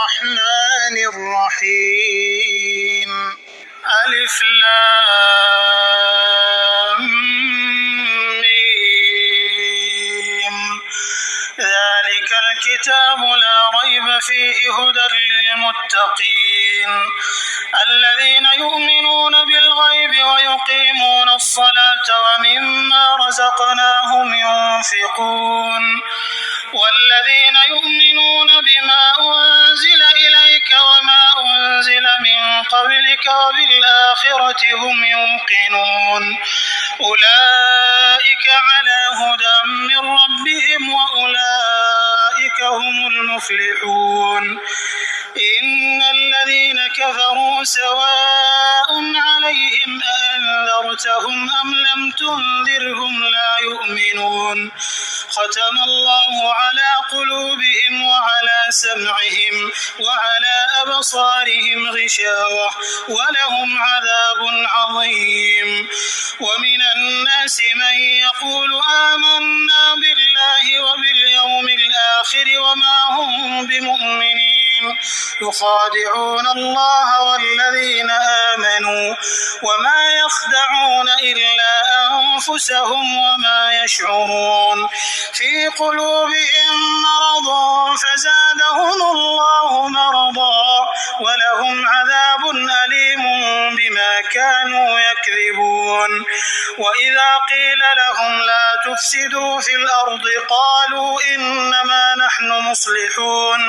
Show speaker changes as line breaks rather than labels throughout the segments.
الرحمن الرحيم ألف لام ميم ذلك الكتاب لا ريب فيه هدى للمتقين الذين يؤمنون بالغيب ويقيمون الصلاة ومما رزقناهم ينفقون والذين يؤمنون بما أنزل إليك وما أنزل من قبلك وبالآخرة هم يوقنون أولئك على هدى من ربهم وأولئك هم المفلحون إن الذين كفروا سواء عليهم أأنذرتهم أم لم تنذرهم لا يؤمنون ختم الله على قلوبهم وعلى سمعهم وعلى أبصارهم غشاوة ولهم عذاب عظيم ومن الناس من يقول آمنا بالله وباليوم الآخر وما هم بمؤمنين يخادعون الله والذين آمنوا وما يخدعون إلا أنفسهم وما يشعرون في قلوبهم مرض فزادهم الله مرضا ولهم عذاب أليم بما كانوا يكذبون وإذا قيل لهم لا تفسدوا في الأرض قالوا إنما نحن مصلحون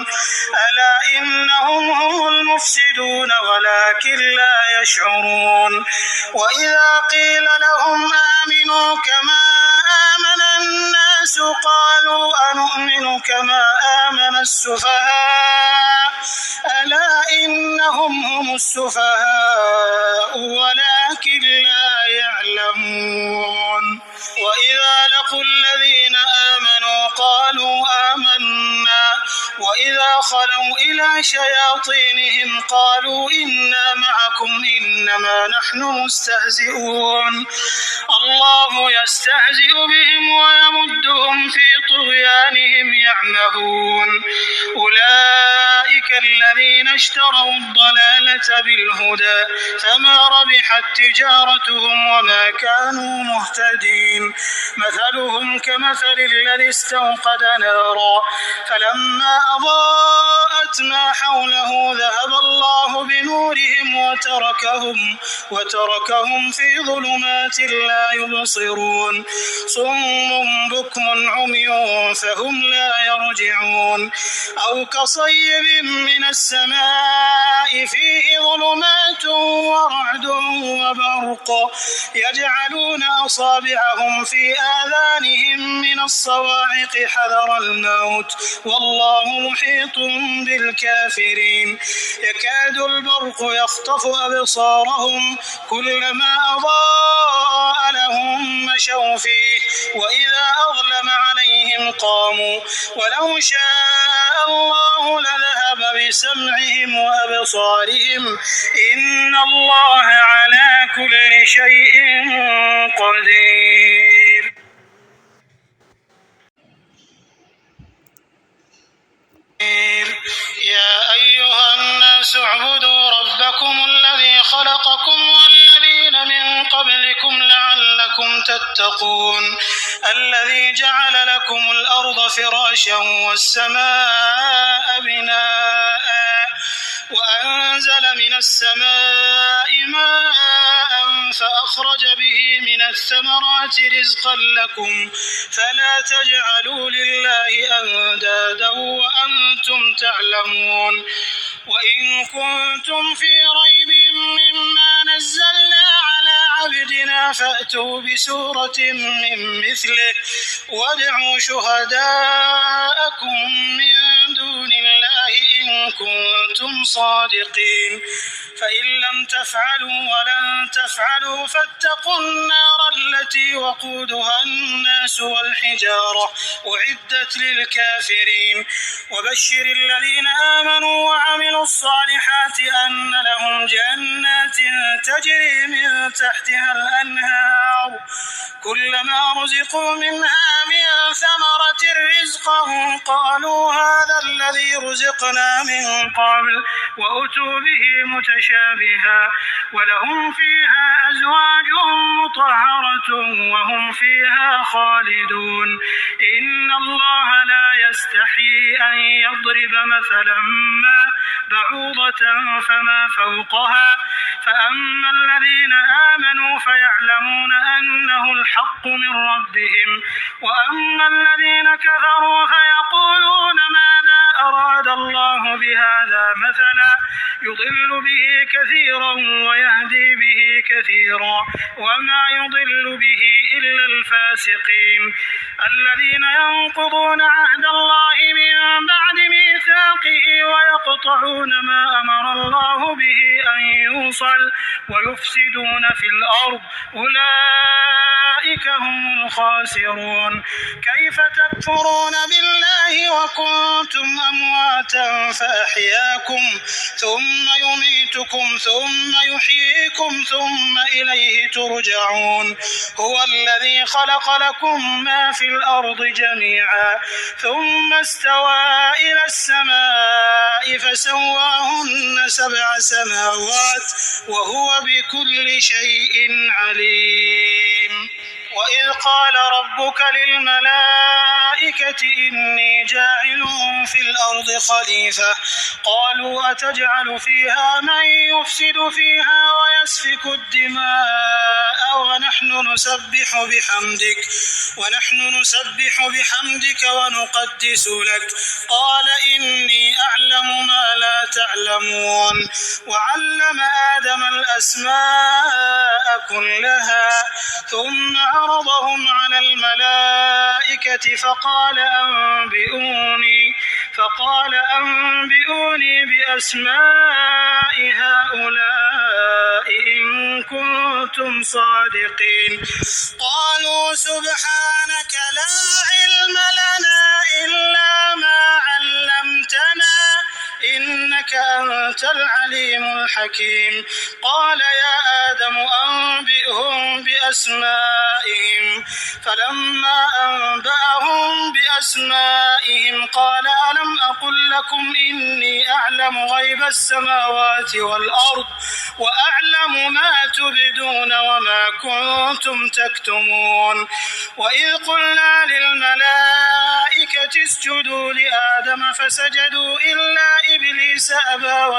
ألا إنهم هم المفسدون ولكن لا يشعرون وإذا قيل لهم آمنوا كما آمن الناس قالوا أنؤمن كما آمن السفهاء ألا إنهم هم السفهاء ولكن لا يعلمون وإذا لقوا الذين آمنوا قالوا آمنا وإذا خلوا إلى شياطينهم قالوا إنا معكم إنما نحن مستهزئون الله يستهزئ بهم ويمدهم في طغيانهم يعمهون أولئك الذين اشتروا الضلالة بالهدى فما ربحت تجارتهم وما كانوا مهتدين مثلهم كمثل الذي استوقد نارا فلما أضاءت ما حوله ذهب الله بنورهم وتركهم في ظلمات لا يبصرون صم بكم عمي فهم لا يرجعون أو كصيب من السماء فيه ظلمات ورعد وبرق يجعلون أصابعهم في آذانهم من الصواعق حذر الموت والله محيط بالكافرين يكاد البرق يخطف أبصارهم كلما أضاء لهم مشوا فيه وإذا أظلم عليهم قاموا ولو شاء الله لذهب بسمعهم وأبصارهم إن الله على كل شيء قدير يا أيها الناس اعبدوا ربكم الذي خلقكم والذين من قبلكم لعلكم تتقون الذي جعل لكم الأرض فراشا والسماء بناء وأنزل من السماء ماء فأخرج به من الثمرات رزقا لكم فلا تجعلوا لله أندادا وأنتم تعلمون وإن كنتم في ريب مما نزلنا على عبدنا فأتوا بسورة من مثله وادعوا شهداءكم من دون الله إن كنتم صادقين فإن لم تفعلوا ولن تفعلوا فاتقوا النار التي وقودها الناس والحجارة أعدت للكافرين وبشر الذين آمنوا وعملوا الصالحات أن لهم جنات تجري من تحتها الأنهار كلما رزقوا منها من ثمرة رزقا قالوا هذا الذي رزقنا من قبل وأتوا به متشابها ولهم فيها أزواج مطهرة وهم فيها خالدون إن الله لا يستحيي أن يضرب مثلا ما بعوضة فما فوقها فأما الذين آمنوا فيعلمون أنه الحق من ربهم وأما الذين كفروا فيقولون ماذا أراد الله بهذا مثلا يضل به كثيرا ويهدي به كثيرا وما يضل به إلا الفاسقين الذين ينقضون عهد الله من بعد ميثاقه ويقطعون ما أمر الله به أن يوصل ويفسدون في الأرض أولئك هم الخاسرون كيف تكفرون بالله وكنتم أمواتا فأحياكم ثم يميتكم ثم يحييكم ثم إليه ترجعون هو الذي خلق لكم ما في الأرض جميعا ثم استوى إلى السماء فسواهن 7 سماوات وهو بكل شيء عليم وإذ قال ربك للملائكة إني جاعل في الأرض خليفة قالوا أتجعل فيها من يفسد فيها ويسفك الدماء ونحن نسبح بحمدك ونقدس لك قال إني أعلم ما لا تعلمون وعلم آدم الأسماء كلها ثم عرضهم على الملائكة فقال أنبئوني بأسماء هؤلاء إن كنتم صادقين قالوا سبحانك لا علم لنا إلا ما علمتنا إنك أنت العليم الحكيم قال يا آدم أنبئهم بأسمائهم فلما أنبأهم بأسمائهم قال ألم أقل لكم إني أعلم غيب السماوات والأرض وأعلم ما تبدون وما كنتم تكتمون وإذ قلنا للملائكة اسجدوا لآدم فسجدوا إلا إبليس أبى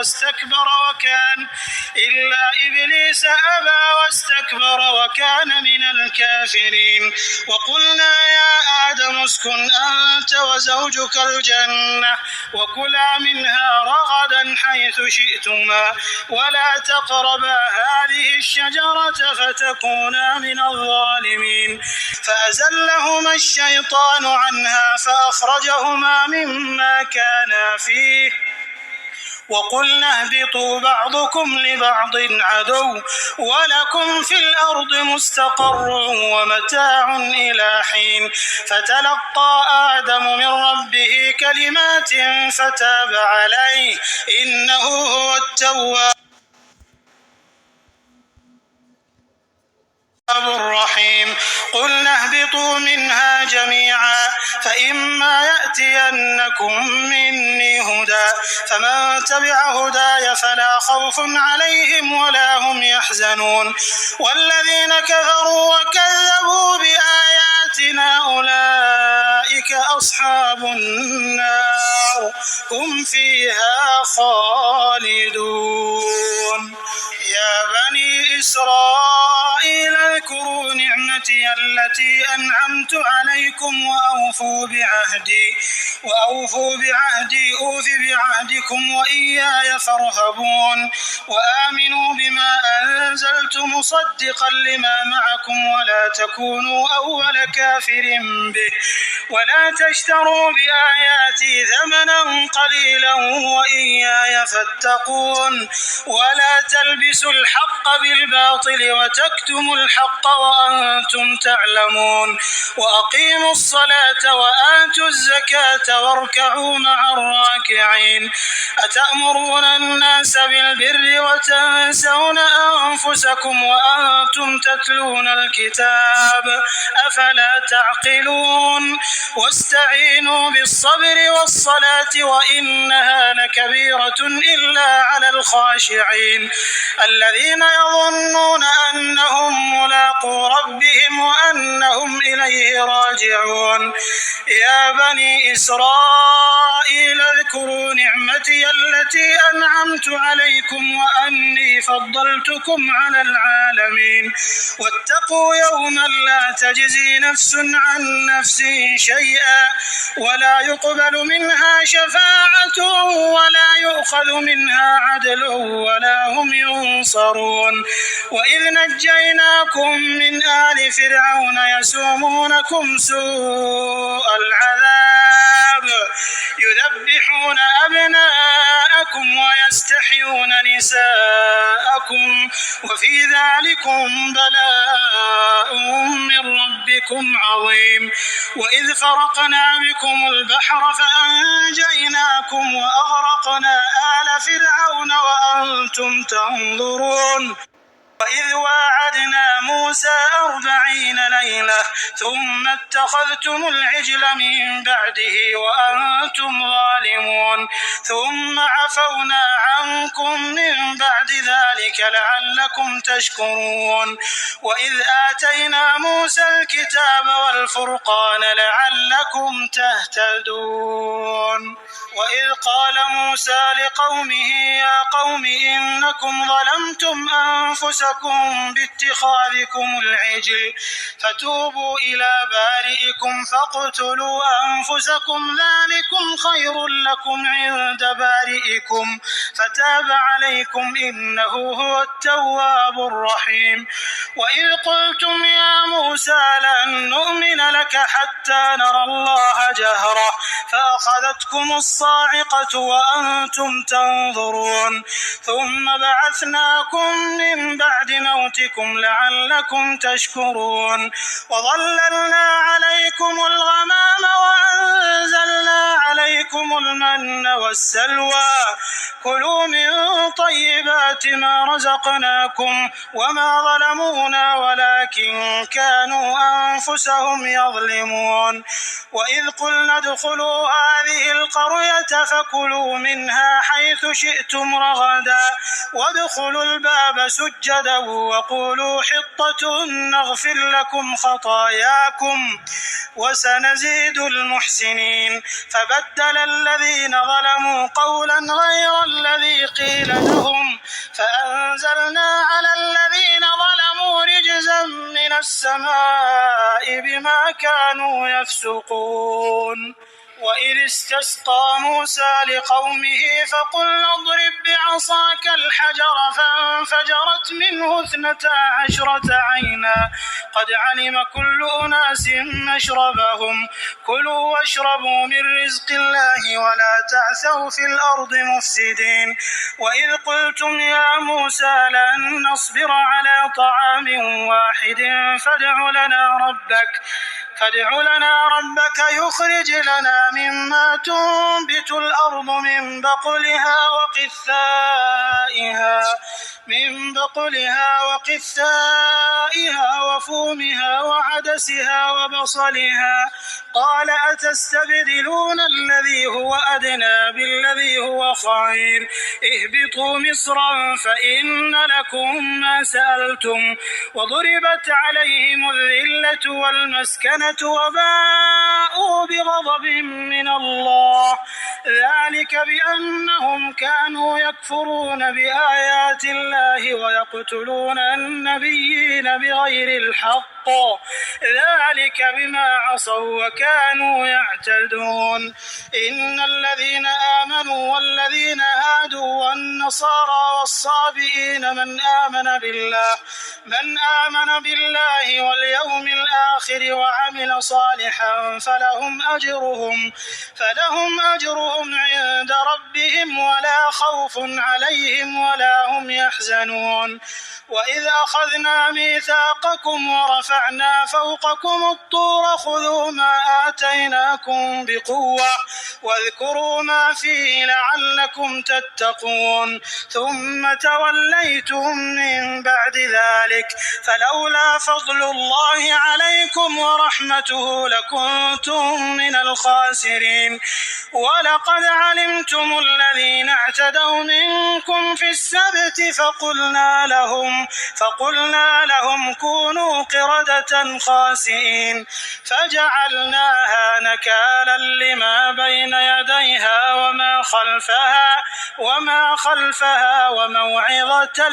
واستكبر وكان من الكافرين وقلنا يا آدم اسكن أنت وزوجك الجنة وكلا منها رغدا حيث شئتما ولا تقربا هذه الشجرة فتكونا من الظالمين فأزلهما الشيطان عنها فأخرجهما مما كانا فيه وقلنا اهبطوا بعضكم لبعض عدو ولكم في الأرض مستقر ومتاع إلى حين فتلقى آدم من ربه كلمات فتاب عليه إنه هو التواب الرحيم قلنا اهبطوا منها جميعا فإما يأتينكم مني هدى فمن تبع هداي فلا خوف عليهم ولا هم يحزنون والذين كفروا وكذبوا بآياتنا أولئك أصحاب النار هم فيها خالدون يا بني إسرائيل اذكروا نعمتي التي أنعمت عليكم وأوفوا بعهدي أوف بعهدكم وإياي فارهبون وآمنوا بما أنزلت مصدقا لما معكم ولا تكونوا أول كافر به ولا تشتروا بآياتي ثمنا قليلا وإياي فاتقون ولا تلبسوا الحق بالباطل وتكتموا الحق وأنتم تعلمون وأقيموا الصلاة وآتوا الزكاة واركعوا مع الراكعين أتأمرون الناس بالبر وتنسون أنفسكم وأنتم تتلون الكتاب أفلا تعقلون واستعينوا بالصبر والصلاة وإنها لكبيرة إلا على الخاشعين الذين يظنون أنهم ملاقو ربهم وأنهم إليه راجعون يا بني إسرائيل اذكروا نعمتي التي أنعمت عليكم وأني فضلتكم على العالمين واتقوا يوما لا تجزي نفس عن نفس شيئا ولا يقبل منها شفاعة ولا يؤخذ منها عدل ولا هم ينصرون وإذ نجيناكم من آل فرعون يسومونكم سوء العذاب يذبحون أبناءكم ويستحيون نساءكم وفي ذلكم بلاء من ربكم عظيم وإذ فرقنا بكم البحر فأنجيناكم وأغرقنا آل فرعون وأنتم تنظرون وإذ واعدنا موسى 40 ليلة ثم اتخذتم العجل من بعده وأنتم ظالمون ثم عفونا عنكم من بعد ذلك لعلكم تشكرون وإذ آتينا موسى الكتاب والفرقان لعلكم تهتدون وإذ قال موسى لقومه يا قوم إنكم ظلمتم أنفسكم باتخاذكم العجل فتوبوا إلى بارئكم فاقتلوا أنفسكم ذلكم خير لكم عند بارئكم فتاب عليكم إنه هو التواب الرحيم وإذ قلتم يا موسى لن نؤمن لك حتى نرى الله جهرة فأخذتكم الصاعقة وأنتم تنظرون ثم بعثناكم من بعد موتكم لعلكم تشكرون وظللنا عليكم الغمام وأنزلنا عليكم المن والسلوى كلوا من طيبات ما رزقناكم وما ظلمونا ولكن كانوا أنفسهم يظلمون وإذ قلنا ادخلوا هذه القرية فكلوا منها حيث شئتم رغدا وادخلوا الباب سجدا وقولوا حطة نغفر لكم خطاياكم وسنزيد المحسنين فبدل الذين ظلموا قولا غير الذي قيل لهم فأنزلنا على الذين ظلموا رجزا من السماء بما كانوا يفسقون وإذ استسقى موسى لقومه فقلنا اضرب بعصاك الحجر فانفجرت منه 12 عينا قد علم كل أناس مشربهم كلوا واشربوا من رزق الله ولا تعثوا في الأرض مفسدين وإذ قلتم يا موسى لن نصبر على طعام واحد فادع لنا ربك يخرج لنا مما تنبت الأرض من بقلها وقثائها وفومها وعدسها وبصلها قال أتستبدلون الذي هو أدنى بالذي هو خير اهبطوا مصرا فإن لكم ما سألتم وضربت عليهم الذلة والمسكنة وباءوا بغضب من الله ذلك بأنهم كانوا يكفرون بآيات الله ويقتلون النبيين بغير الحق ذلك بما عصوا وكانوا يعتدون. إن الذين آمنوا والذين هادوا والنصارى والصابئين من آمن بالله واليوم الآخر وعمل صالحا فلهم أجرهم عند ربهم ولا خوف عليهم ولا هم يحزنون. وإذ أخذنا ميثاقكم ورفعنا فوقكم الطور خذوا ما آتيناكم بقوة واذكروا ما فيه لعلكم تتقون ثم توليتم من بعد ذلك فلولا فضل الله عليكم ورحمته لكنتم من الخاسرين. ولقد علمتم الذين اعتدوا منكم في السبت فقلنا لهم كونوا قردة خاسئين فجعلناها نكالا لما بين يديها وما خلفها وموعظة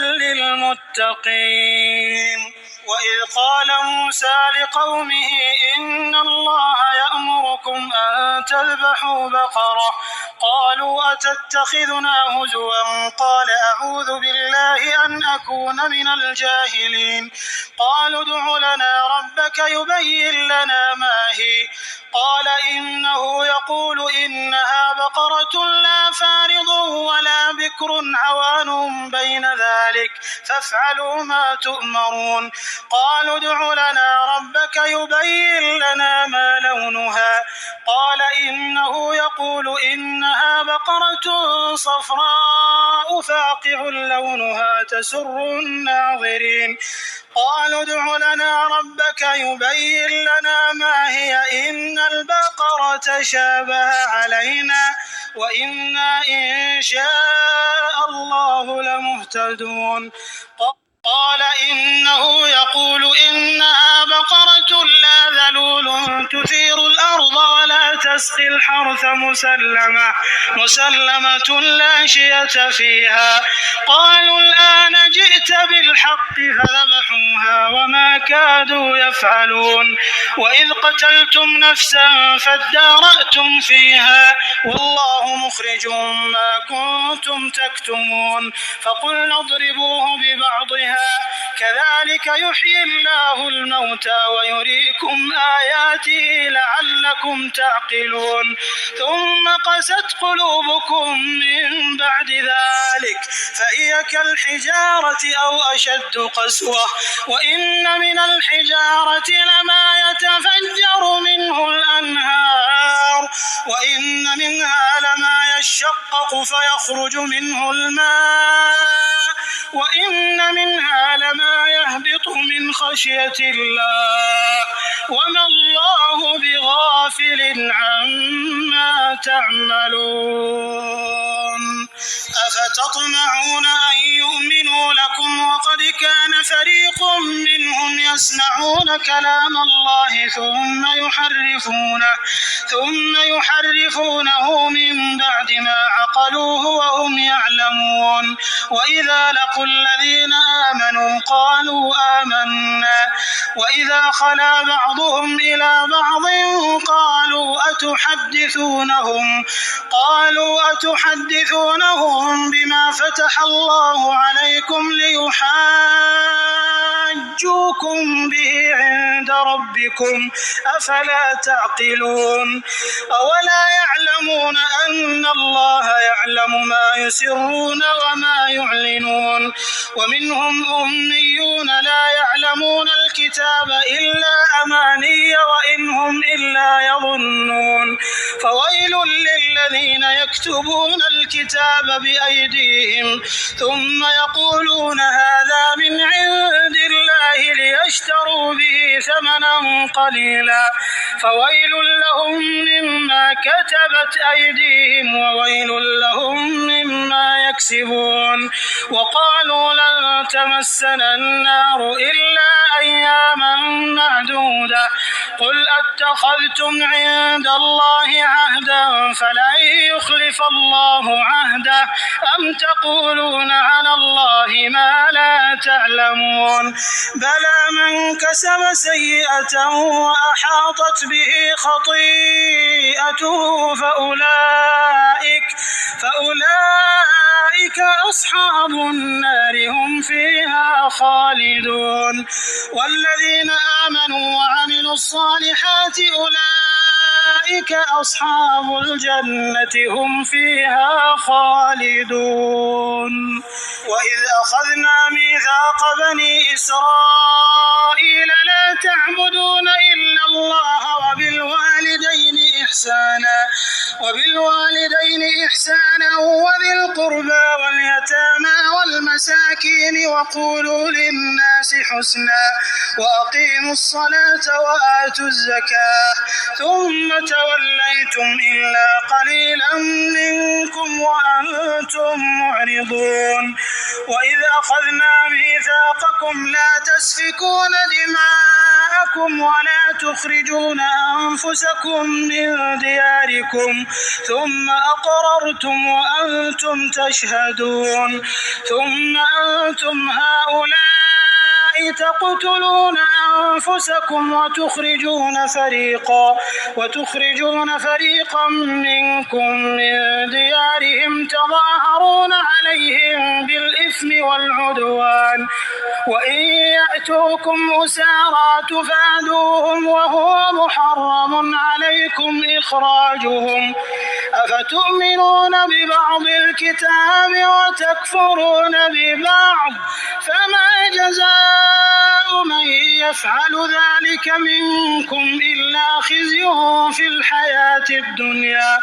للمتقين. وإذ قال موسى لقومه إن الله يأمركم أن تذبحوا بقرة قالوا أتتخذنا هزوا قال أعوذ بالله أن أكون من الجاهلين. قالوا ادع لنا ربك يبين لنا ما هي قال إنه يقول إنها بقرة لا فارض ولا بكر عوان بين ذلك فافعلوا ما تؤمرون. قالوا ادع لنا ربك يبين لنا ما لونها قال إنه يقول إنها بقرة صفراء فاقع لونها تسر الناظرين. قالوا ادع لنا ربك يبين لنا ما هي إن البقرة شابه علينا وإنا إن شاء الله لمهتدون. قال إنه يقول إنها بقرة لا ذلول تثير الأرض ولا تسقي الحرث مسلمة لا شية فيها. قالوا الآن جئت بالحق فذبحوها وما كادوا يفعلون. وإذ قتلتم نفسا فادارأتم فيها والله مخرج ما كنتم تكتمون. فقلنا اضربوه ببعضها كذلك يحيي الله الموتى ويريكم آياته لعلكم تعقلون. ثم قست قلوبكم من بعد ذلك فهي كالحجارة أو أشد قسوة وإن من الحجارة لما يتفجر منه الأنهار وإن منها لما يشقق فيخرج منه الماء وإن منها لما يهبط من خشية الله وما الله بغافل عما تعملون. أفتطمعون أن يؤمنوا لكم وقد كان فريق منهم يسمعون كلام الله ثم يحرفونه من بعد ما عقلوه وهم يعلمون. وإذا لقوا الذين آمنوا قالوا آمنا وإذا خلا بعضهم إلى بعض قالوا أتحدثونهم بما فتح الله عليكم ليحاجوكم به عند ربكم أفلا تعقلون. أولا يعلمون أن الله يعلم ما يسرون وما يعلنون. ومنهم أميون لا يعلمون الكتاب إلا أماني وإن هم إلا يظنون. فويل للذين يكتبون الكتاب بأيديهم ثم يقولون هذا من عند الله ليشتروا به ثمنا قليلا فويل لهم مما كتبت أيديهم وويل لهم مما يكسبون وقالوا لن تمسنا النار إلا أياما معدودة قل أتخذتم عند الله عهدا فلن يخلف الله عهده أم تقولون على الله ما لا تعلمون بلى من كسب سيئة وأحاطت به خطيئته فأولئك أصحاب النار هم فيها خالدون والذين آمنوا وعملوا الصالحات أولئك أصحاب الجنة هم فيها خالدون وإذ أخذنا ميثاق بني إسرائيل لا تعبدون إلا الله وبالوالدين إحسانا وذي القربى واليتامى والمساكين وقولوا للناس حسنا وأقيموا الصلاة وآتوا الزكاة ثم توليتم إلا قليلا منكم وأنتم معرضون وإذ أخذنا ميثاقكم لا تسفكون دماءكم ولا تخرجون أنفسكم من دياركم ثم أقررتم وأنتم تشهدون ثم أنتم هؤلاء تقتلون أنفسكم وتخرجون فريقا منكم من ديارهم تظاهرون عليهم بالإثم والعدوان وإن يأتوكم أسارى تفادوهم وهو محرم عليكم إخراجهم أفتؤمنون ببعض الكتاب وتكفرون ببعض فما جزاء من يفعل ذلك منكم إلا خزي في الحياة الدنيا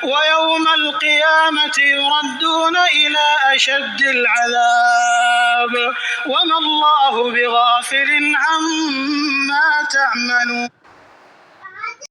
ويوم القيامة يردون إلى أشد العذاب وما الله بغافل عما تعملون